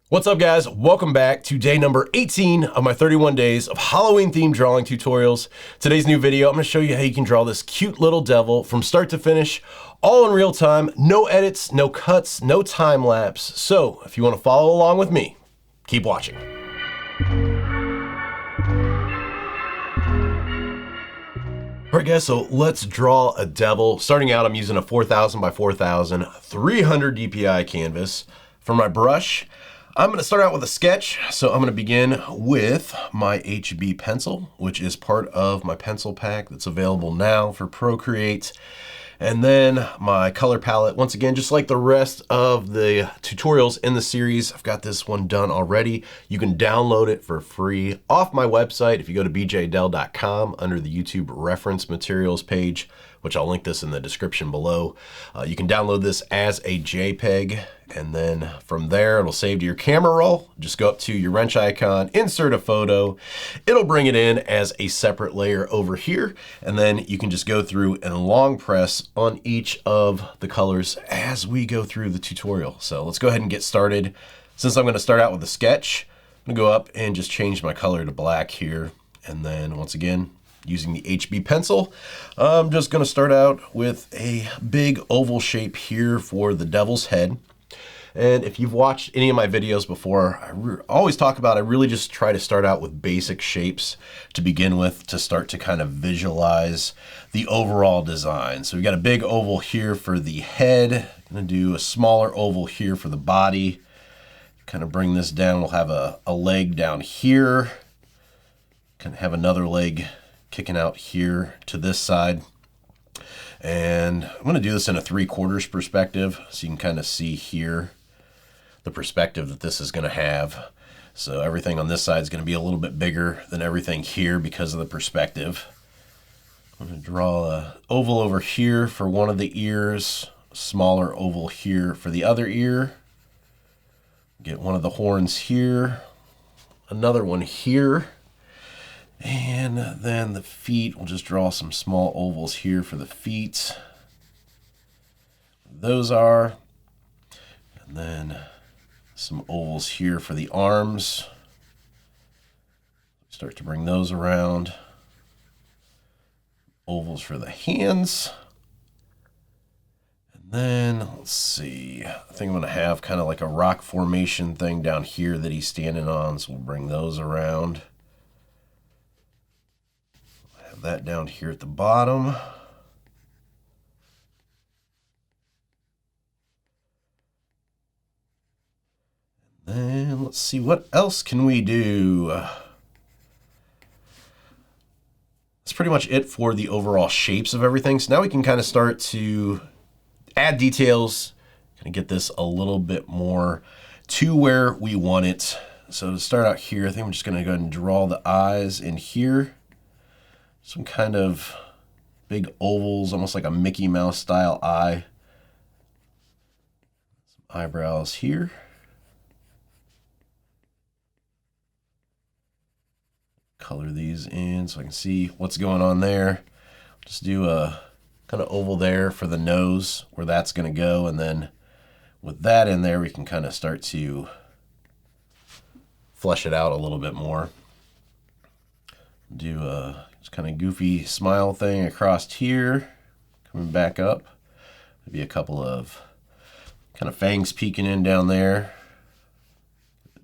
What's up, guys? Welcome back to day number 18 of my 31 days of Halloween themed drawing tutorials. Today's new video, I'm going to show you how you can draw this cute little devil from start to finish, all in real time, no edits, no cuts, no time lapse. So if you want to follow along with me, keep watching. All right, guys, so let's draw a devil. Starting out, I'm using a 4000 by 4000, 300 DPI canvas. For my brush, I'm going to start out with a sketch. So I'm going to begin with my HB pencil, which is part of my pencil pack that's available now for Procreate. And then my color palette, once again, just like the rest of the tutorials in the series, I've got this one done already. You can download it for free off my website. If you go to bjdell.com under the YouTube reference materials page, which I'll link this in the description below, you can download this as a JPEG. And then from there, it'll save to your camera roll. Just go up to your wrench icon, insert a photo. It'll bring it in as a separate layer over here. And then you can just go through and long press on each of the colors as we go through the tutorial. So let's go ahead and get started. Since I'm going to start out with a sketch, I'm going to go up and just change my color to black here. And then once again, using the HB pencil, I'm just going to start out with a big oval shape here for the devil's head. And if you've watched any of my videos before, I always talk about I really just try to start out with basic shapes to begin with to start to kind of visualize the overall design. So we've got a big oval here for the head. I'm going to do a smaller oval here for the body. Kind of bring this down. We'll have a leg down here. Kind of have another leg kicking out here to this side. And I'm going to do this in a 3/4 perspective so you can kind of see here the perspective that this is going to have. So everything on this side is going to be a little bit bigger than everything here because of the perspective. I'm going to draw an oval over here for one of the ears, a smaller oval here for the other ear. Get one of the horns here, another one here. And then the feet, we'll just draw some small ovals here for the feet. Those are. And then some ovals here for the arms. Start to bring those around. Ovals for the hands. And then, let's see, I think I'm going to have kind of like a rock formation thing down here that he's standing on, so we'll bring those around. Have that down here at the bottom. Then let's see, what else can we do? That's pretty much it for the overall shapes of everything. So now we can kind of start to add details, kind of get this a little bit more to where we want it. So to start out here, I think I'm just going to go ahead and draw the eyes in here. Some kind of big ovals, almost like a Mickey Mouse style eye. Some eyebrows here. Color these in so I can see what's going on there. Just do a kind of oval there for the nose where that's going to go, and then with that in there we can kind of start to flesh it out a little bit more. Do a just kind of goofy smile thing across here, coming back up. Maybe a couple of kind of fangs peeking in down there.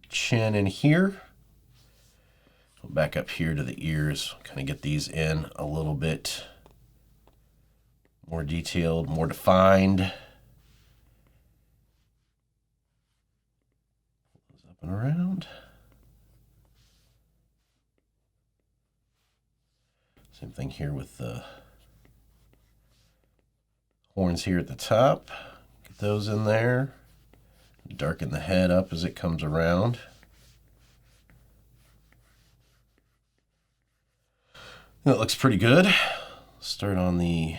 Chin in here. Back up here to the ears, kind of get these in a little bit more detailed, more defined. Up and around. Same thing here with the horns here at the top. Get those in there. Darken the head up as it comes around. That looks pretty good. Start on the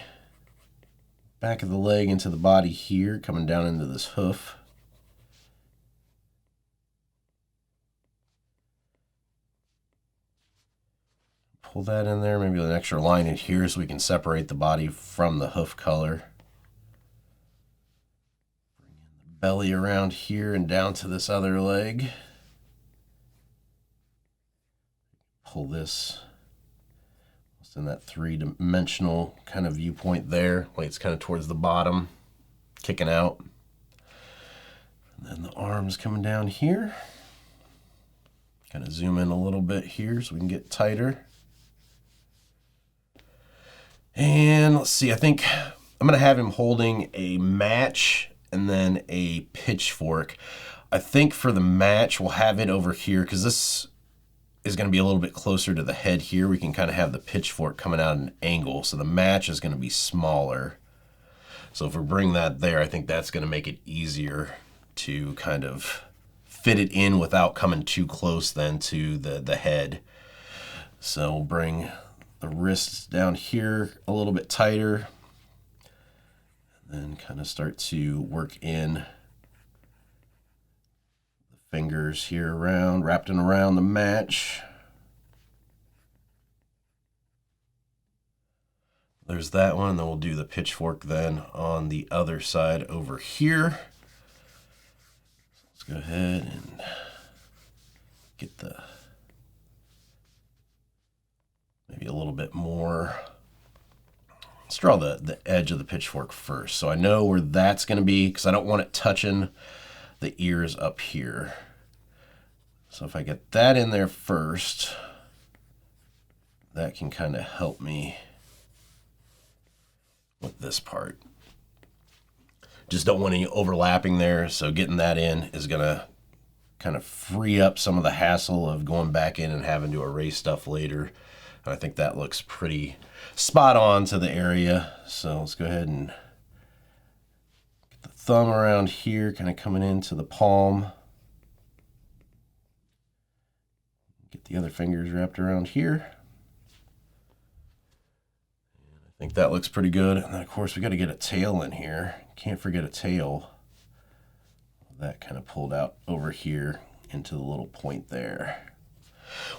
back of the leg into the body here, coming down into this hoof. Pull that in there, maybe an extra line in here so we can separate the body from the hoof color. Bring in the belly around here and down to this other leg. Pull this in that three-dimensional kind of viewpoint there, like it's kind of towards the bottom, kicking out. And then the arms coming down here. Kind of zoom in a little bit here so we can get tighter. And let's see, I think I'm gonna have him holding a match and then a pitchfork. I think for the match, we'll have it over here because this is going to be a little bit closer to the head here. We can kind of have the pitchfork coming out at an angle, so the match is going to be smaller. So if we bring that there, I think that's going to make it easier to kind of fit it in without coming too close then to the head. So we'll bring the wrists down here a little bit tighter, and then kind of start to work in fingers here around, wrapped in around the match. There's that one. Then we'll do the pitchfork then on the other side over here. Let's go ahead and get maybe a little bit more. Let's draw the edge of the pitchfork first. So I know where that's going to be because I don't want it touching the ears up here. So if I get that in there first, that can kind of help me with this part. Just don't want any overlapping there, so getting that in is gonna kind of free up some of the hassle of going back in and having to erase stuff later. And I think that looks pretty spot on to the area. So let's go ahead and thumb around here, kind of coming into the palm. Get the other fingers wrapped around here. I think that looks pretty good. And then of course we got to get a tail in here. Can't forget a tail. That kind of pulled out over here into the little point there.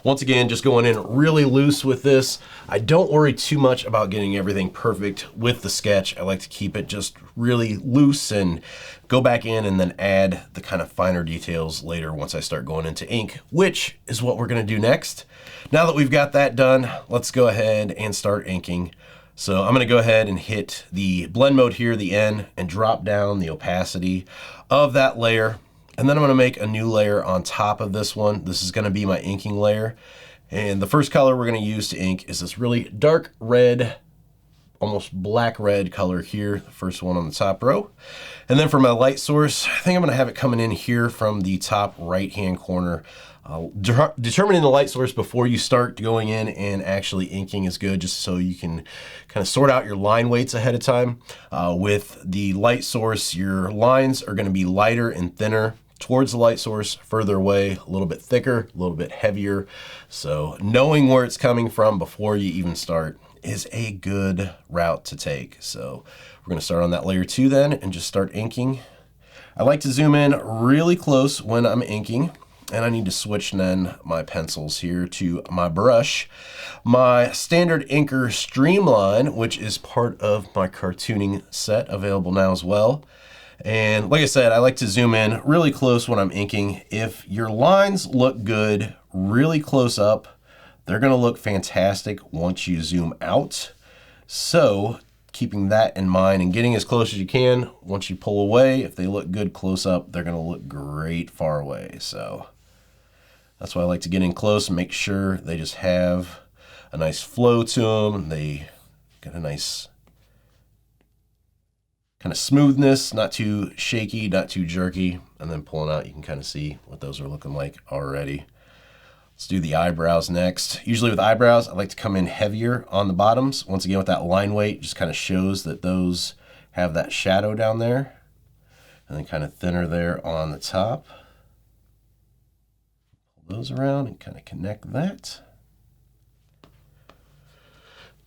Once again, just going in really loose with this. I don't worry too much about getting everything perfect with the sketch. I like to keep it just really loose and go back in and then add the kind of finer details later once I start going into ink, which is what we're going to do next. Now that we've got that done, let's go ahead and start inking. So I'm going to go ahead and hit the blend mode here, the N, and drop down the opacity of that layer. And then I'm going to make a new layer on top of this one. This is going to be my inking layer. And the first color we're going to use to ink is this really dark red, almost black red color here, the first one on the top row. And then for my light source, I think I'm going to have it coming in here from the top right-hand corner. Determining the light source before you start going in and actually inking is good, just so you can kind of sort out your line weights ahead of time. With the light source, your lines are going to be lighter and thinner towards the light source, further away, a little bit thicker, a little bit heavier. So knowing where it's coming from before you even start is a good route to take. So we're going to start on that layer 2 then and just start inking. I like to zoom in really close when I'm inking. And I need to switch then my pencils here to my brush. My standard inker Streamline, which is part of my cartooning set, available now as well. And like I said, I like to zoom in really close when I'm inking. If your lines look good really close up, they're gonna look fantastic once you zoom out. So keeping that in mind and getting as close as you can, once you pull away, if they look good close up, they're gonna look great far away. So that's why I like to get in close and make sure they just have a nice flow to them. They got a nice kind of smoothness, not too shaky, not too jerky. And then pulling out, you can kind of see what those are looking like already. Let's do the eyebrows next. Usually with eyebrows, I like to come in heavier on the bottoms. Once again, with that line weight, just kind of shows that those have that shadow down there. And then kind of thinner there on the top. Pull those around and kind of connect that. So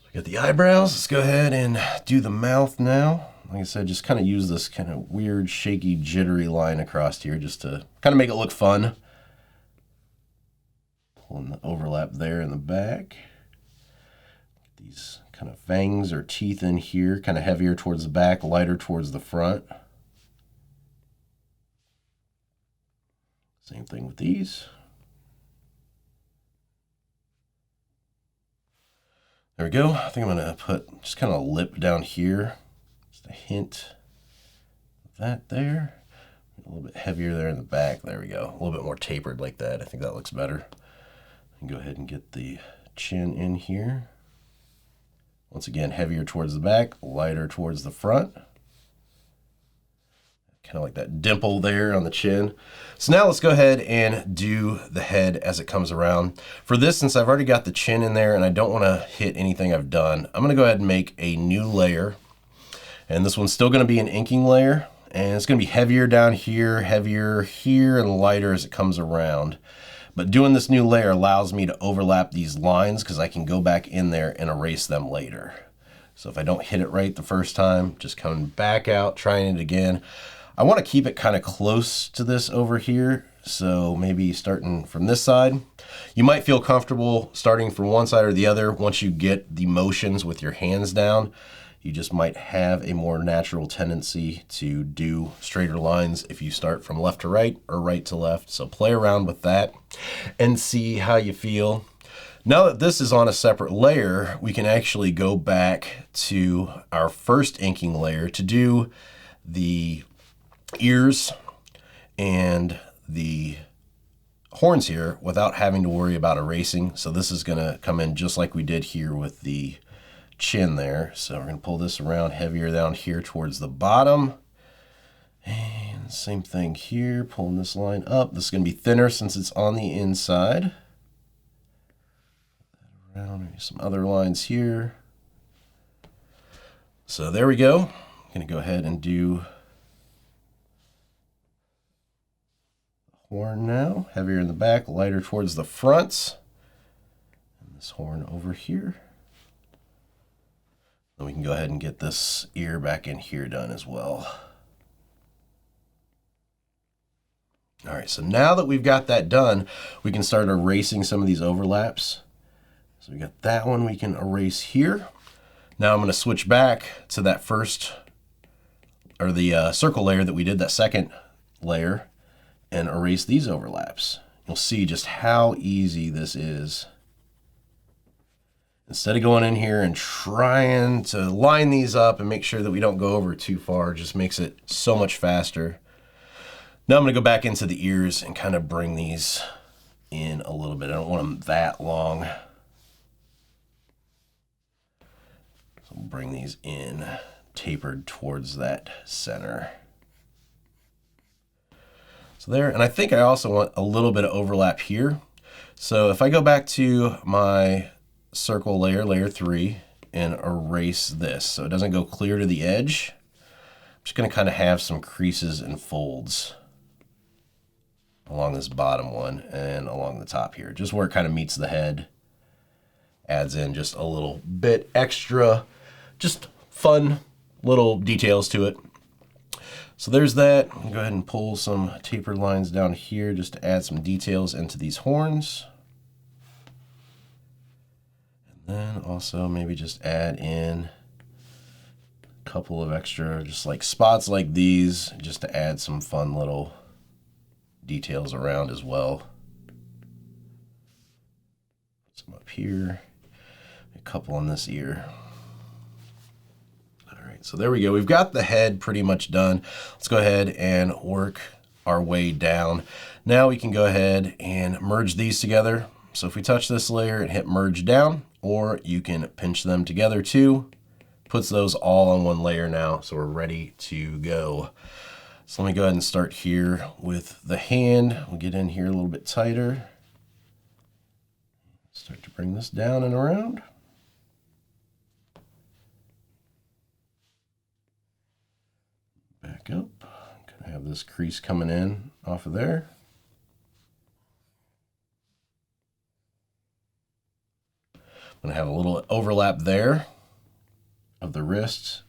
we got the eyebrows. Let's go ahead and do the mouth now. Like I said, just kind of use this kind of weird, shaky, jittery line across here just to kind of make it look fun. Pulling the overlap there in the back. These kind of fangs or teeth in here, kind of heavier towards the back, lighter towards the front. Same thing with these. There we go. I think I'm going to put just kind of a lip down here. Just a hint of that there. A little bit heavier there in the back. There we go. A little bit more tapered like that. I think that looks better. And go ahead and get the chin in here. Once again, heavier towards the back, lighter towards the front. Kind of like that dimple there on the chin. So now let's go ahead and do the head as it comes around. For this, since I've already got the chin in there and I don't want to hit anything I've done, I'm going to go ahead and make a new layer. And this one's still going to be an inking layer. And it's going to be heavier down here, heavier here, and lighter as it comes around. But doing this new layer allows me to overlap these lines because I can go back in there and erase them later. So if I don't hit it right the first time, just coming back out, trying it again. I want to keep it kind of close to this over here. So maybe starting from this side. You might feel comfortable starting from one side or the other. Once you get the motions with your hands down, you just might have a more natural tendency to do straighter lines if you start from left to right or right to left. So play around with that and see how you feel. Now that this is on a separate layer, we can actually go back to our first inking layer to do the ears and the horns here without having to worry about erasing. So this is going to come in just like we did here with the chin there. So we're going to pull this around heavier down here towards the bottom. And same thing here, pulling this line up. This is going to be thinner since it's on the inside. Put that around, maybe some other lines here. So there we go. I'm going to go ahead and do horn now, heavier in the back, lighter towards the front. And this horn over here. Then we can go ahead and get this ear back in here done as well. All right, so now that we've got that done, we can start erasing some of these overlaps. So we got that one we can erase here. Now I'm going to switch back to that first, or the circle layer that we did, that second layer, and erase these overlaps. You'll see just how easy this is. Instead of going in here and trying to line these up and make sure that we don't go over too far, it just makes it so much faster. Now I'm going to go back into the ears and kind of bring these in a little bit. I don't want them that long. So I'll bring these in tapered towards that center. So there, and I think I also want a little bit of overlap here. So if I go back to my circle layer, layer 3, and erase this so it doesn't go clear to the edge, I'm just going to kind of have some creases and folds along this bottom one and along the top here, just where it kind of meets the head. Adds in just a little bit extra, just fun little details to it. So there's that. I'm gonna go ahead and pull some tapered lines down here just to add some details into these horns. And then also maybe just add in a couple of extra, just like spots like these, just to add some fun little details around as well. Some up here, a couple on this ear. So there we go. We've got the head pretty much done. Let's go ahead and work our way down. Now we can go ahead and merge these together. So if we touch this layer and hit merge down, or you can pinch them together too, puts those all on one layer now. So we're ready to go. So let me go ahead and start here with the hand. We'll get in here a little bit tighter. Start to bring this down and around. Back up. Gonna have this crease coming in off of there. I'm gonna have a little overlap there of the wrist.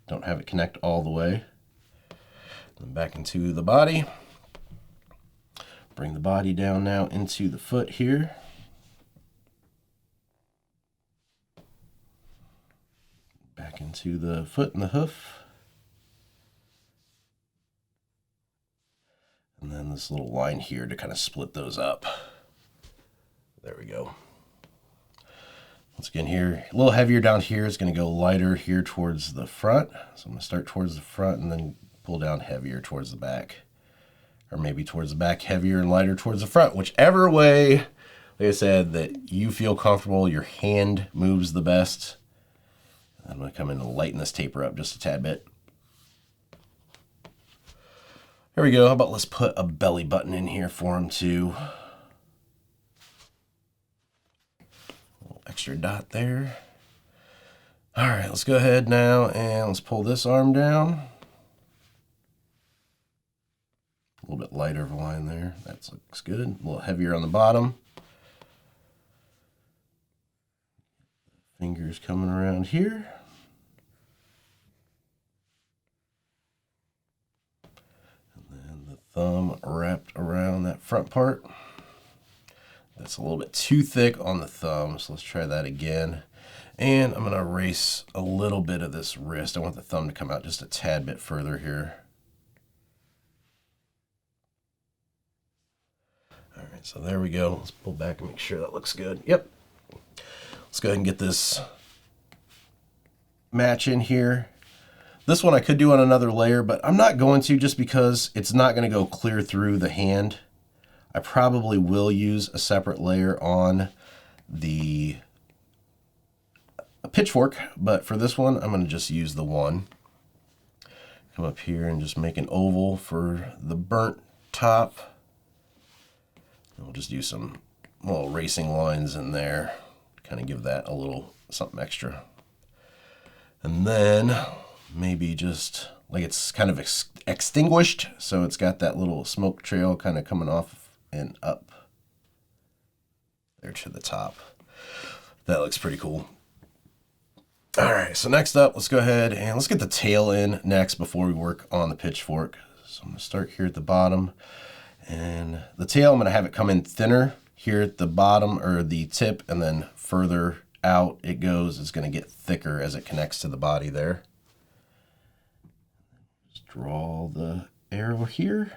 Don't have it connect all the way. Then back into the body. Bring the body down now into the foot here. Back into the foot and the hoof. And then this little line here to kind of split those up. There we go. Once again here, a little heavier down here. It's going to go lighter here towards the front. So I'm going to start towards the front and then pull down heavier towards the back. Or maybe towards the back, heavier and lighter towards the front. Whichever way, like I said, that you feel comfortable, your hand moves the best. I'm going to come in and lighten this taper up just a tad bit. There we go. How about let's put a belly button in here for him too. Extra dot there. All right, let's go ahead now and let's pull this arm down. A little bit lighter of a line there. That looks good. A little heavier on the bottom. Fingers coming around here. And then the thumb wrapped around that front part. That's a little bit too thick on the thumb, so let's try that again. And I'm going to erase a little bit of this wrist. I want the thumb to come out just a tad bit further here. All right, so there we go. Let's pull back and make sure that looks good. Yep. Let's go ahead and get this match in here. This one I could do on another layer, but I'm not going to just because it's not going to go clear through the hand. I probably will use a separate layer on the pitchfork, but for this one, I'm going to just use the one. Come up here and just make an oval for the burnt top. And we'll just do some little racing lines in there, kind of give that a little something extra. And then maybe just like it's kind of extinguished, so it's got that little smoke trail kind of coming off and up there to the top. That looks pretty cool. All right, so next up, let's go ahead and let's get the tail in next before we work on the pitchfork. So I'm gonna start here at the bottom, and the tail, I'm gonna have it come in thinner here at the bottom or the tip, and then further out it goes. It's gonna get thicker as it connects to the body there. Just draw the arrow here.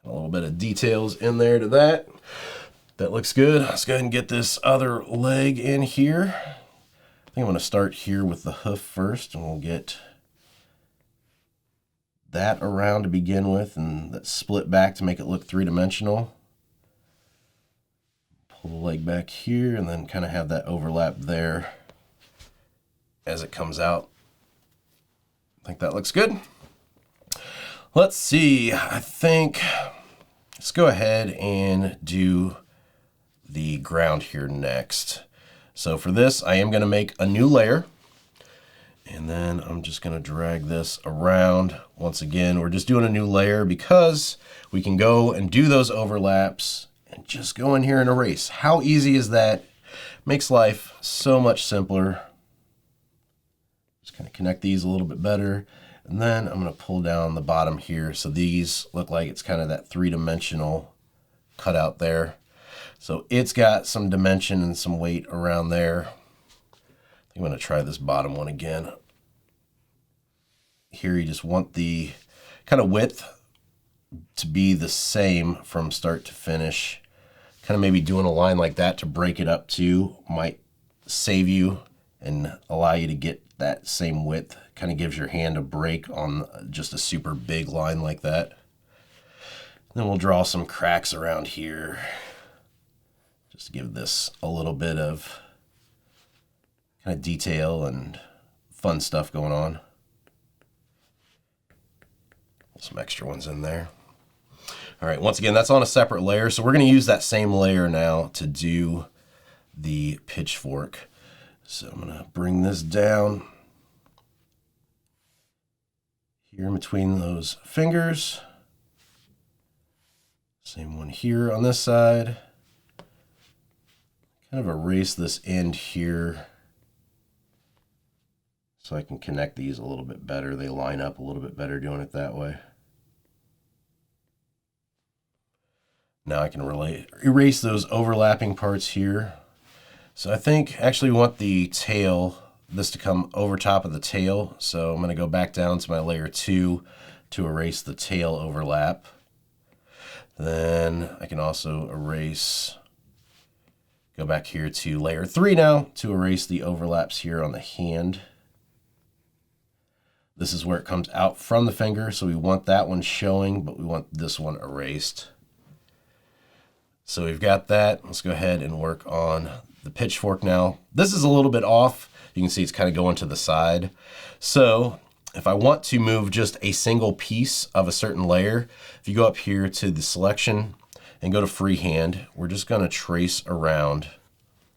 A little bit of details in there to that. That looks good. Let's go ahead and get this other leg in here. I think I'm going to start here with the hoof first, and we'll get that around to begin with, and that split back to make it look three-dimensional. Pull the leg back here, and then kind of have that overlap there as it comes out. I think that looks good. Let's see, I think, let's go ahead and do the ground here next. So for this, I am gonna make a new layer, and then I'm just gonna drag this around. Once again, we're just doing a new layer because we can go and do those overlaps and just go in here and erase. How easy is that? Makes life so much simpler. Just kind of connect these a little bit better. And then I'm going to pull down the bottom here. So these look like it's kind of that three-dimensional cutout there. So it's got some dimension and some weight around there. I'm going to try this bottom one again. Here you just want the kind of width to be the same from start to finish. Kind of maybe doing a line like that to break it up too might save and allow you to get that same width. Kind of gives your hand a break on just a super big line like that. Then we'll draw some cracks around here. Just to give this a little bit of kind of detail and fun stuff going on. Some extra ones in there. All right, once again, that's on a separate layer. So we're going to use that same layer now to do the pitchfork. So I'm going to bring this down here in between those fingers. Same one here on this side. Kind of erase this end here so I can connect these a little bit better. They line up a little bit better doing it that way. Now I can erase those overlapping parts here. So I think actually we want the tail, this to come over top of the tail. So I'm going to go back down to my layer 2 to erase the tail overlap. Then I can also erase, go back here to layer 3 now to erase the overlaps here on the hand. This is where it comes out from the finger, so we want that one showing, but we want this one erased. So we've got that. Let's go ahead and work on the pitchfork now. This is a little bit off. You can see it's kind of going to the side. So if I want to move just a single piece of a certain layer, if you go up here to the selection and go to freehand, we're just going to trace around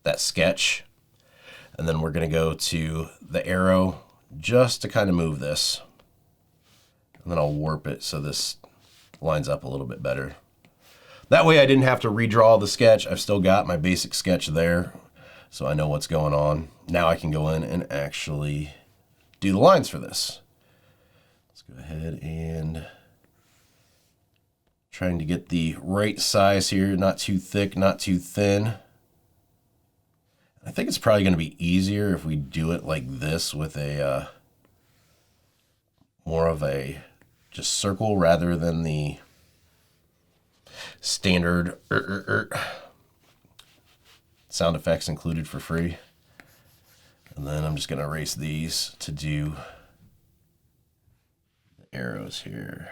that sketch. And then we're going to go to the arrow just to kind of move this. And then I'll warp it so this lines up a little bit better. That way I didn't have to redraw the sketch. I've still got my basic sketch there, so I know what's going on. Now I can go in and actually do the lines for this. Let's go ahead and trying to get the right size here, not too thick, not too thin. I think it's probably going to be easier if we do it like this with a more of a just circle rather than the standard sound effects included for free. And then I'm just going to erase these to do the arrows here.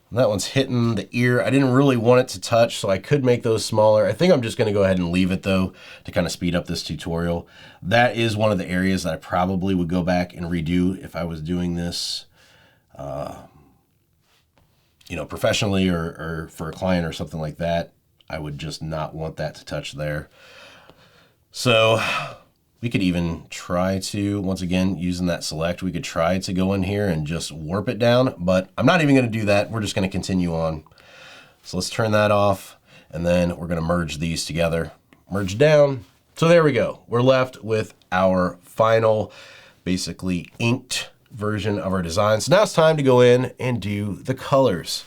And that one's hitting the ear. I didn't really want it to touch, so I could make those smaller. I think I'm just going to go ahead and leave it, though, to kind of speed up this tutorial. That is one of the areas that I probably would go back and redo if I was doing this, you know, professionally or for a client or something like that. I would just not want that to touch there. So we could even try to, once again, using that select, we could try to go in here and just warp it down, but I'm not even going to do that. We're just going to continue on. So let's turn that off, and then we're going to merge these together. Merge down. So there we go. We're left with our final, basically inked version of our design. So now it's time to go in and do the colors.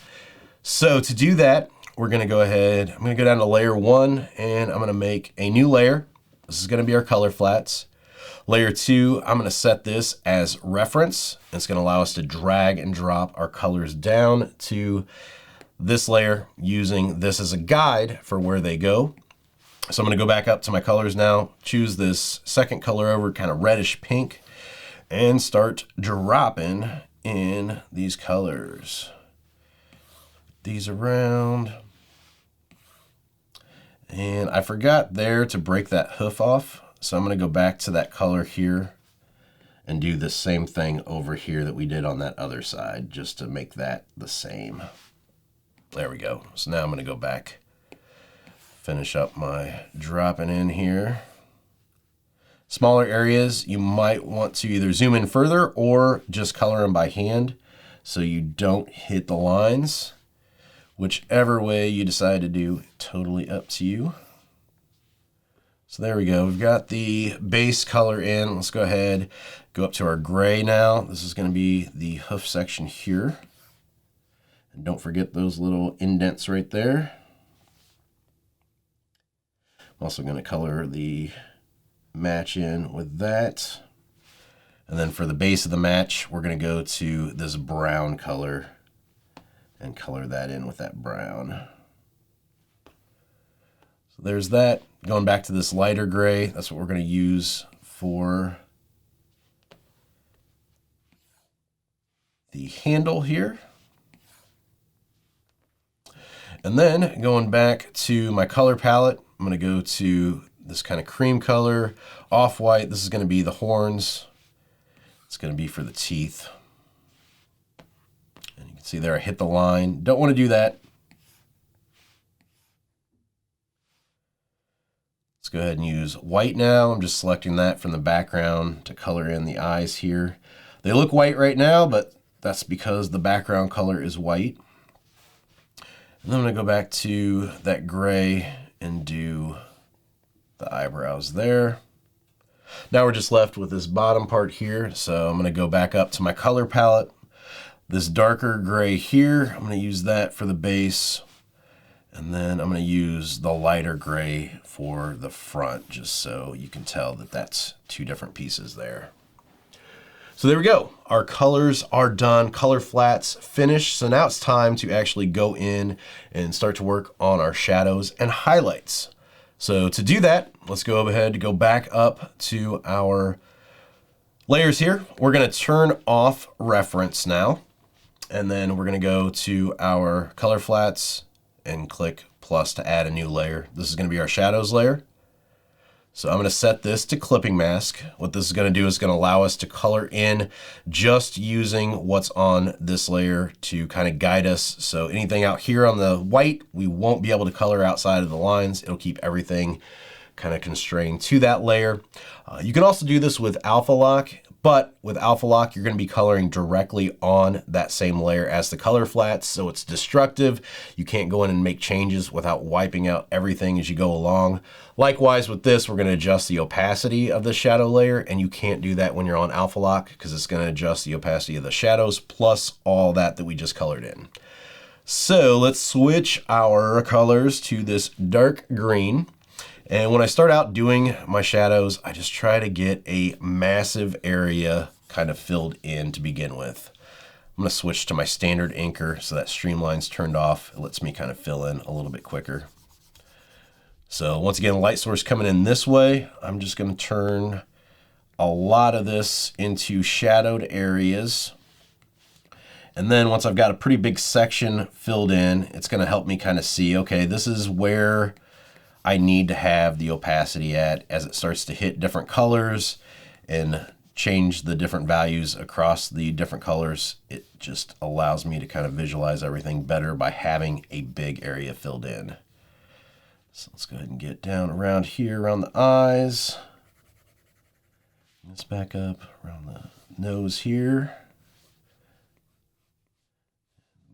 So to do that, we're going to go ahead, I'm going to go down to layer 1, and I'm going to make a new layer. This is going to be our color flats. Layer 2, I'm going to set this as reference. It's going to allow us to drag and drop our colors down to this layer using this as a guide for where they go. So I'm going to go back up to my colors now, choose this second color over, kind of reddish pink, and start dropping in these colors. These around. And I forgot there to break that hoof off. So I'm going to go back to that color here and do the same thing over here that we did on that other side, just to make that the same. There we go. So now I'm going to go back, finish up my dropping in here. Smaller areas, you might want to either zoom in further or just color them by hand so you don't hit the lines. Whichever way you decide to do, totally up to you. So there we go. We've got the base color in. Let's go ahead, go up to our gray now. This is going to be the hoof section here. And don't forget those little indents right there. I'm also going to color the match in with that. And then for the base of the match, we're going to go to this brown color and color that in with that brown. So there's that. Going back to this lighter gray, that's what we're going to use for the handle here. And then going back to my color palette, I'm going to go to this kind of cream color, off-white. This is going to be the horns. It's going to be for the teeth. And you can see there I hit the line. Don't want to do that. Let's go ahead and use white now. I'm just selecting that from the background to color in the eyes here. They look white right now, but that's because the background color is white. And then I'm going to go back to that gray and do the eyebrows there. Now we're just left with this bottom part here. So I'm going to go back up to my color palette. This darker gray here, I'm going to use that for the base. And then I'm going to use the lighter gray for the front, just so you can tell that that's two different pieces there. So there we go. Our colors are done. Color flats finished. So now it's time to actually go in and start to work on our shadows and highlights. So to do that, let's go ahead and go back up to our layers here. We're going to turn off reference now. And then we're going to go to our color flats and click plus to add a new layer. This is going to be our shadows layer. So I'm going to set this to clipping mask. What this is going to do is going to allow us to color in just using what's on this layer to kind of guide us. So anything out here on the white, we won't be able to color outside of the lines. It'll keep everything kind of constrained to that layer. You can also do this with alpha lock. But with alpha lock, you're going to be coloring directly on that same layer as the color flats, so it's destructive. You can't go in and make changes without wiping out everything as you go along. Likewise with this, we're going to adjust the opacity of the shadow layer, and you can't do that when you're on alpha lock because it's going to adjust the opacity of the shadows plus all that we just colored in. So let's switch our colors to this dark green. And when I start out doing my shadows, I just try to get a massive area kind of filled in to begin with. I'm going to switch to my standard inker so that streamline's turned off. It lets me kind of fill in a little bit quicker. So once again, light source coming in this way, I'm just going to turn a lot of this into shadowed areas. And then once I've got a pretty big section filled in, it's going to help me kind of see, okay, this is where I need to have the opacity at as it starts to hit different colors and change the different values across the different colors. It just allows me to kind of visualize everything better by having a big area filled in. So let's go ahead and get down around here, around the eyes. Let's back up around the nose here.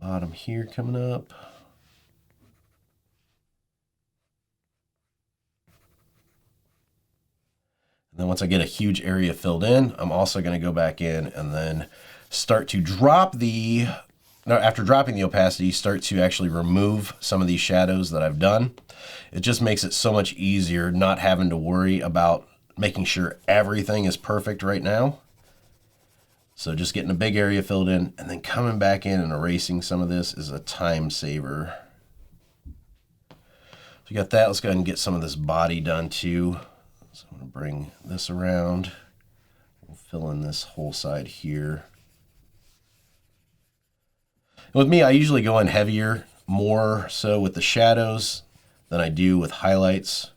Bottom here coming up. And then once I get a huge area filled in, I'm also going to go back in and then start to after dropping the opacity, start to actually remove some of these shadows that I've done. It just makes it so much easier not having to worry about making sure everything is perfect right now. So just getting a big area filled in and then coming back in and erasing some of this is a time saver. So you got that. Let's go ahead and get some of this body done too. So I'm going to bring this around. We'll fill in this whole side here. And with me, I usually go in heavier, more so with the shadows than I do with highlights.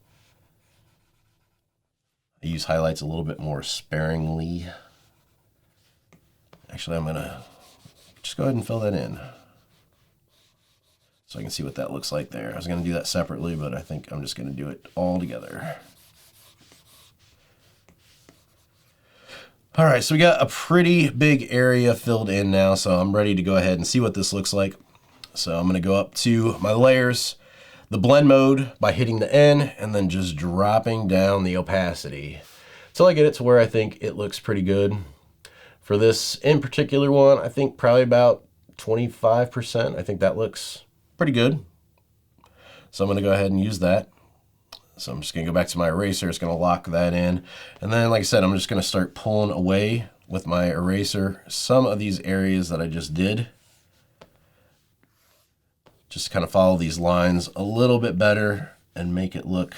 I use highlights a little bit more sparingly. Actually, I'm going to just go ahead and fill that in so I can see what that looks like there. I was going to do that separately, but I think I'm just going to do it all together. All right, so we got a pretty big area filled in now, so I'm ready to go ahead and see what this looks like. So I'm going to go up to my layers, the blend mode by hitting the N, and then just dropping down the opacity until I get it to where I think it looks pretty good. For this in particular one, I think probably about 25%. I think that looks pretty good. So I'm going to go ahead and use that. So I'm just going to go back to my eraser. It's going to lock that in. And then, like I said, I'm just going to start pulling away with my eraser some of these areas that I just did. Just kind of follow these lines a little bit better and make it look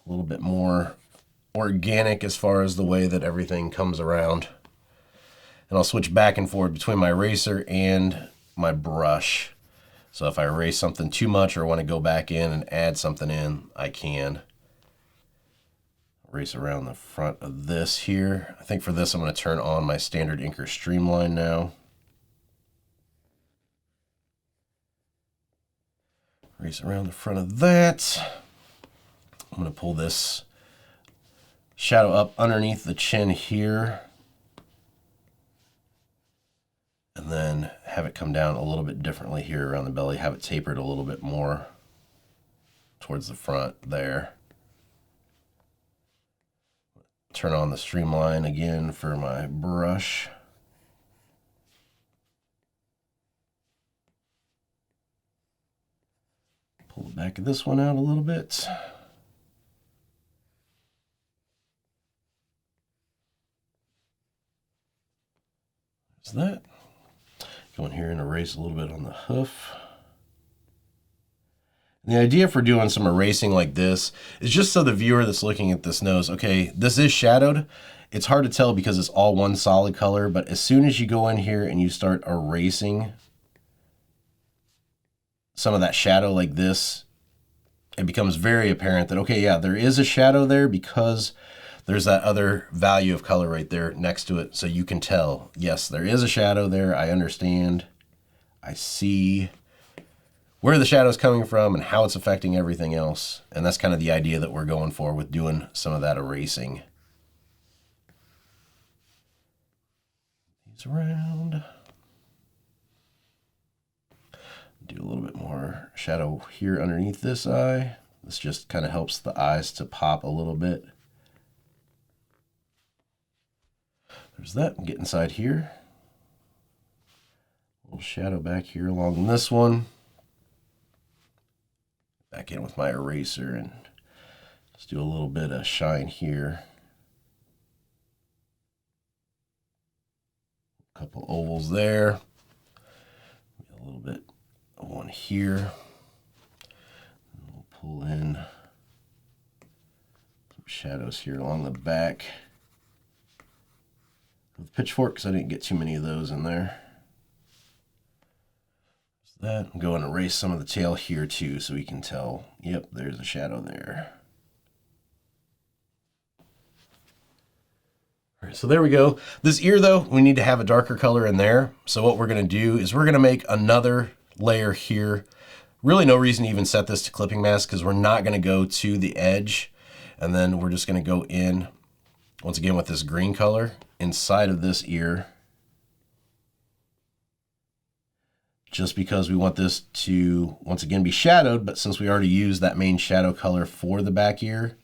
a little bit more organic as far as the way that everything comes around. And I'll switch back and forth between my eraser and my brush. So if I erase something too much or want to go back in and add something in, I can. Erase around the front of this here. I think for this I'm going to turn on my standard inker streamline now. Erase around the front of that. I'm going to pull this shadow up underneath the chin here. And then have it come down a little bit differently here around the belly, have it tapered a little bit more towards the front there. Turn on the streamline again for my brush. Pull the back of this one out a little bit. There's that. Go in here and erase a little bit on the hoof. And the idea for doing some erasing like this is just so the viewer that's looking at this knows, okay, this is shadowed. It's hard to tell because it's all one solid color, but as soon as you go in here and you start erasing some of that shadow like this, it becomes very apparent that, okay, yeah, there is a shadow there because there's that other value of color right there next to it. So you can tell, yes, there is a shadow there. I understand. I see where the shadow is coming from and how it's affecting everything else. And that's kind of the idea that we're going for with doing some of that erasing. These around. Do a little bit more shadow here underneath this eye. This just kind of helps the eyes to pop a little bit. There's that. Get inside here. A little shadow back here along this one. Back in with my eraser and just do a little bit of shine here. A couple ovals there. A little bit of one here. And we'll pull in some shadows here along the back with the pitchfork because I didn't get too many of those in there. That. I'm going to erase some of the tail here too so we can tell, yep, there's a shadow there. All right, so there we go. This ear though, we need to have a darker color in there. So what we're going to do is we're going to make another layer here. Really no reason to even set this to clipping mask because we're not going to go to the edge. And then we're just going to go in, once again with this green color, inside of this ear. Just because we want this to, once again, be shadowed, but since we already used that main shadow color for the back ear,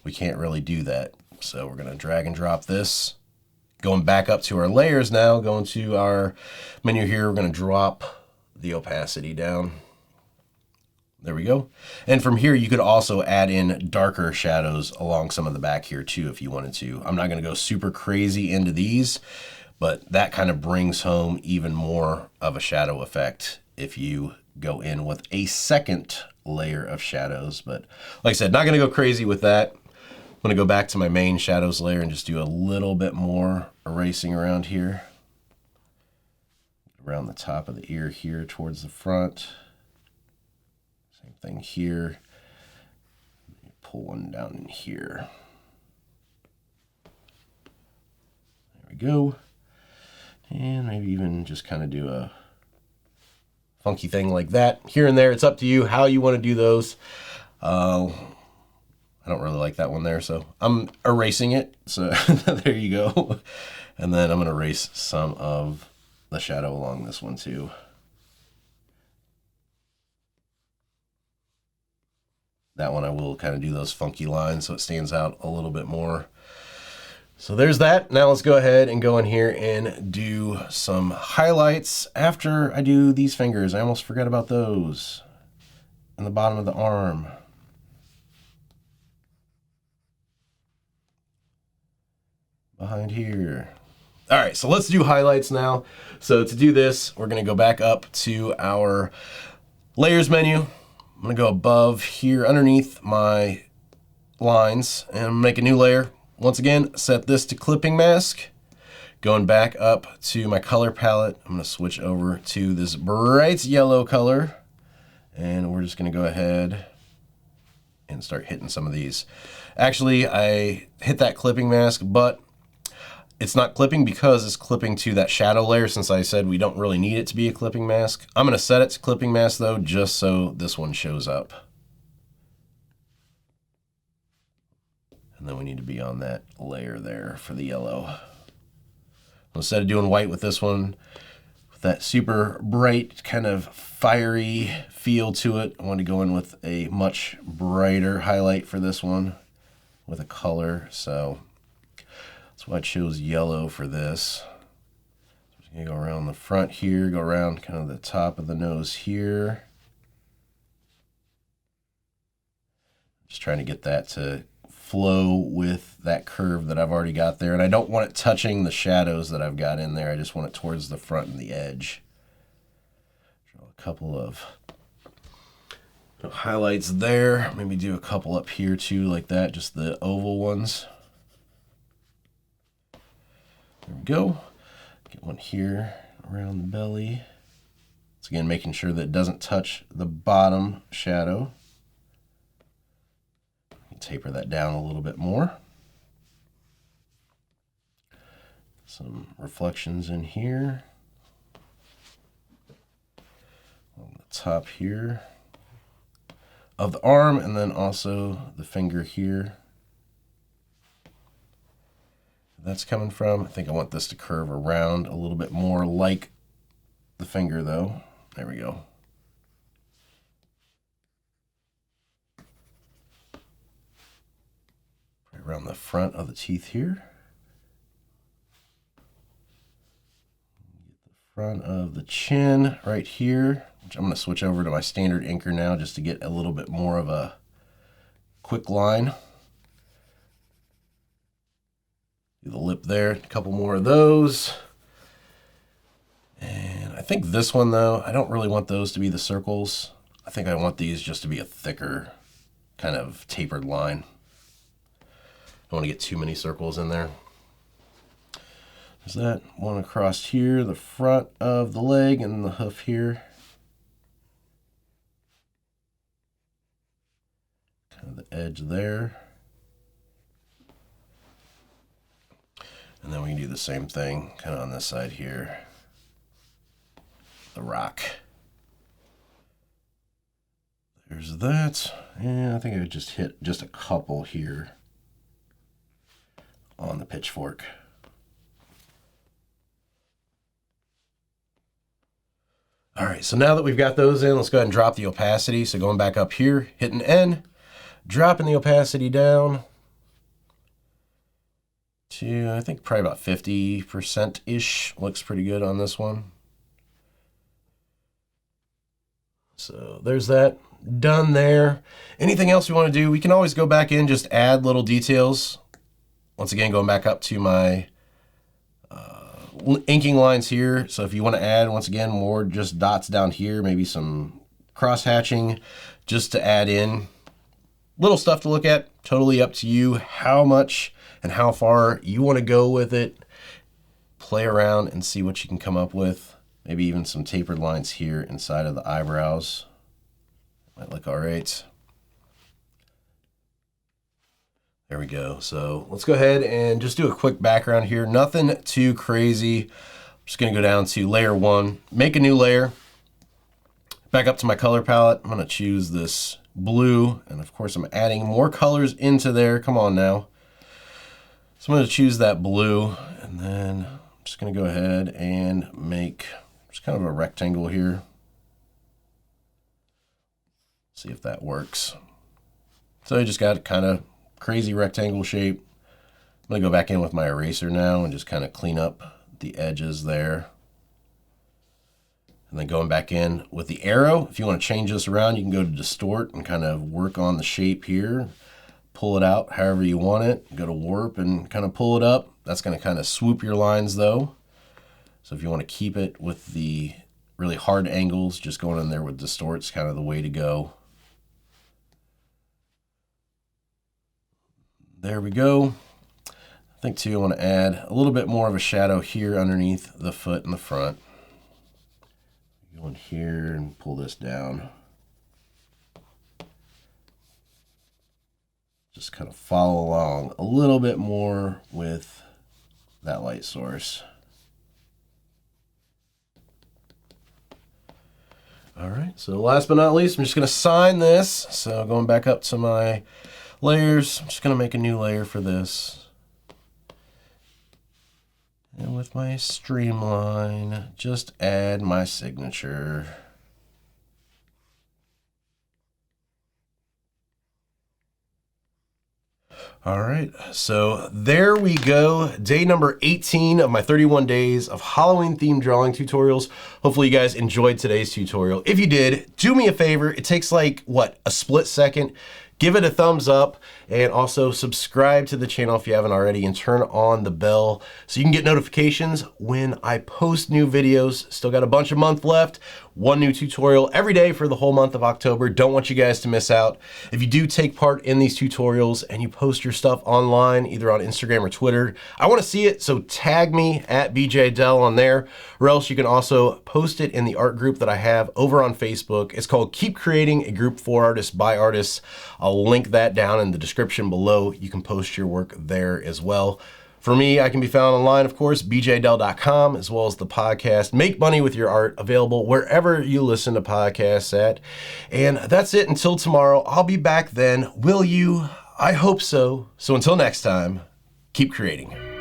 we can't really do that. So we're gonna drag and drop this. Going back up to our layers now, going to our menu here, we're gonna drop the opacity down. There we go. And from here, you could also add in darker shadows along some of the back here too, if you wanted to. I'm not gonna go super crazy into these, but that kind of brings home even more of a shadow effect if you go in with a second layer of shadows. But like I said, not going to go crazy with that. I'm going to go back to my main shadows layer and just do a little bit more erasing around here. Around the top of the ear here towards the front. Same thing here. Pull one down in here. There we go. And maybe even just kind of do a funky thing like that here and there. It's up to you how you want to do those. I don't really like that one there, so I'm erasing it. So there you go. And then I'm going to erase some of the shadow along this one too. That one I will kind of do those funky lines so it stands out a little bit more. So there's that. Now let's go ahead and go in here and do some highlights after I do these fingers. I almost forgot about those. And the bottom of the arm. Behind here. All right, so let's do highlights now. So to do this, we're gonna go back up to our layers menu. I'm gonna go above here underneath my lines and make a new layer. Once again, set this to clipping mask. Going back up to my color palette, I'm gonna switch over to this bright yellow color. And we're just gonna go ahead and start hitting some of these. Actually, I hit that clipping mask, but it's not clipping because it's clipping to that shadow layer since I said we don't really need it to be a clipping mask. I'm gonna set it to clipping mask though, just so this one shows up. And then we need to be on that layer there for the yellow. Instead of doing white with this one, with that super bright kind of fiery feel to it, I want to go in with a much brighter highlight for this one with a color. So that's why I chose yellow for this. So I'm just gonna go around the front here, go around kind of the top of the nose here. Just trying to get that to flow with that curve that I've already got there. And I don't want it touching the shadows that I've got in there. I just want it towards the front and the edge. Draw a couple of highlights there. Maybe do a couple up here too, like that, just the oval ones. There we go. Get one here around the belly. Once again, making sure that it doesn't touch the bottom shadow. Taper that down a little bit more. Some reflections in here. On the top here of the arm, and then also the finger here. That's coming from. I think I want this to curve around a little bit more like the finger though. There we go. Around the front of the teeth here. Get the front of the chin right here, which I'm going to switch over to my standard inker now just to get a little bit more of a quick line. Do the lip there, a couple more of those. And I think this one though, I don't really want those to be the circles. I think I want these just to be a thicker kind of tapered line. Don't want to get too many circles in there. There's that one across here, the front of the leg and the hoof here. Kind of the edge there. And then we can do the same thing kind of on this side here. The rock. There's that. And I think I would just hit just a couple here on the pitchfork. All right, so now that we've got those in, let's go ahead and drop the opacity. So going back up here, hitting N, dropping the opacity down to, I think probably about 50%-ish. Looks pretty good on this one. So there's that done there. Anything else we want to do, we can always go back in, just add little details. Once again, going back up to my inking lines here. So if you want to add, once again, more just dots down here, maybe some cross hatching, just to add in little stuff to look at. Totally up to you how much and how far you want to go with it. Play around and see what you can come up with. Maybe even some tapered lines here inside of the eyebrows. Might look all right. There we go. So let's go ahead and just do a quick background here. Nothing too crazy. I'm just going to go down to layer 1, make a new layer. Back up to my color palette. I'm going to choose this blue. And of course, I'm adding more colors into there. Come on now. So I'm going to choose that blue. And then I'm just going to go ahead and make just kind of a rectangle here. See if that works. So I just got kind of crazy rectangle shape. I'm going to go back in with my eraser now and just kind of clean up the edges there. And then going back in with the arrow, if you want to change this around, you can go to distort and kind of work on the shape here. Pull it out however you want it. Go to warp and kind of pull it up. That's going to kind of swoop your lines though. So if you want to keep it with the really hard angles, just going in there with distort's kind of the way to go. There we go. I think too, I want to add a little bit more of a shadow here underneath the foot in the front. Go in here and pull this down. Just kind of follow along a little bit more with that light source. All right, so last but not least, I'm just going to sign this. So going back up to my layers, I'm just going to make a new layer for this. And with my streamline, just add my signature. All right, so there we go. Day number 18 of my 31 days of Halloween themed drawing tutorials. Hopefully you guys enjoyed today's tutorial. If you did, do me a favor. It takes like, what, a split second. give it a thumbs up, and also subscribe to the channel if you haven't already, and turn on the bell so you can get notifications when I post new videos. Still got a bunch of month left. One new tutorial every day for the whole month of October. Don't want you guys to miss out. If you do take part in these tutorials and you post your stuff online, either on Instagram or Twitter, I want to see it, so tag me at BJ Dell on there, or else you can also post it in the art group that I have over on Facebook. It's called Keep Creating, a group for artists by artists. I'll link that down in the description below. You can post your work there as well. For me, I can be found online, of course, bjdell.com, as well as the podcast Make Money with Your Art, available wherever you listen to podcasts at. And that's it until tomorrow. I'll be back then. Will you? I hope so. So until next time, keep creating.